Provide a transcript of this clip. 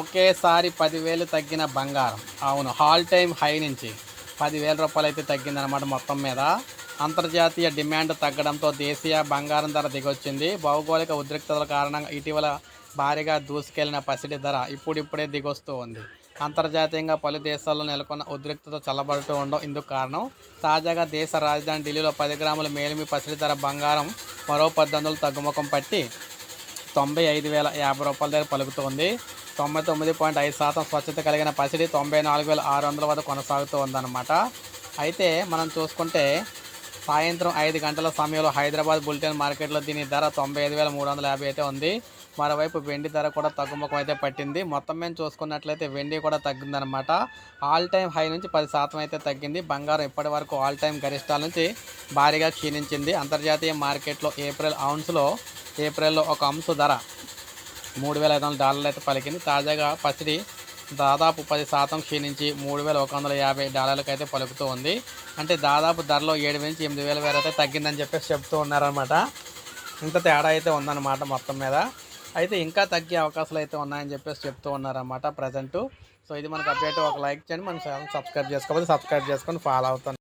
ఒకేసారి 10,000 తగ్గిన బంగారం. అవును. ఆల్ టైమ్ హై నుంచి రూ. 10,000 అయితే తగ్గిందనమాట మొత్తం మీద. అంతర్జాతీయ డిమాండ్ తగ్గడంతో దేశీయ బంగారం ధర దిగొచ్చింది. భౌగోళిక ఉద్రిక్తతల కారణంగా ఇటీవల భారీగా దూసుకెళ్లిన పసిడి ధర ఇప్పుడిప్పుడే దిగొస్తూ ఉంది. అంతర్జాతీయంగా పలు దేశాల్లో నెలకొన్న ఉద్రిక్తత చల్లబడుతూ ఉండడం ఇందుకు కారణం. తాజాగా దేశ రాజధాని ఢిల్లీలో 10 గ్రాముల మేలిమి పసిడి ధర బంగారం మరో 18 తగ్గుముఖం పట్టి రూ. 95,050 దగ్గర పలుకుతోంది. 99.5% స్వచ్ఛత కలిగిన పసిడి 94,600 వద్ద కొనసాగుతూ ఉందన్నమాట. అయితే మనం చూసుకుంటే సాయంత్రం 5 గంటల సమయంలో హైదరాబాద్ బులిటెన్ మార్కెట్లో దీని ధర 95,350 అయితే ఉంది. మరోవైపు వెండి ధర కూడా తగ్గుముఖం అయితే పట్టింది. మొత్తం మీద చూసుకున్నట్లయితే వెండి కూడా తగ్గిందనమాట. ఆల్ టైమ్ హై నుంచి 10% అయితే తగ్గింది. బంగారం ఇప్పటి వరకు ఆల్ టైమ్ గరిష్టాల నుంచి భారీగా క్షీణించింది. అంతర్జాతీయ మార్కెట్లో ఏప్రిల్లో ఒక అంశు ధర $3,500 అయితే పలికింది. తాజాగా పసిడి దాదాపు 10% క్షీణించి $3,150 అయితే పలుకుతూ ఉంది. అంటే దాదాపు ధరలో 7,000-8,000 వేర అయితే తగ్గిందని చెప్పేసి చెప్తూ ఉన్నారనమాట. ఇంత తేడా అయితే ఉందన్నమాట మొత్తం మీద. అయితే ఇంకా తగ్గే అవకాశాలు అయితే ఉన్నాయని చెప్పేసి చెప్తూ ఉన్నారన్నమాట ప్రజెంటు. సో ఇది మనకు అప్డేట్. ఒక లైక్ చేయండి, మన ఛానల్ సబ్స్క్రైబ్ చేసుకోకపోతే సబ్స్క్రైబ్ చేసుకొని ఫాలో అవుతాను.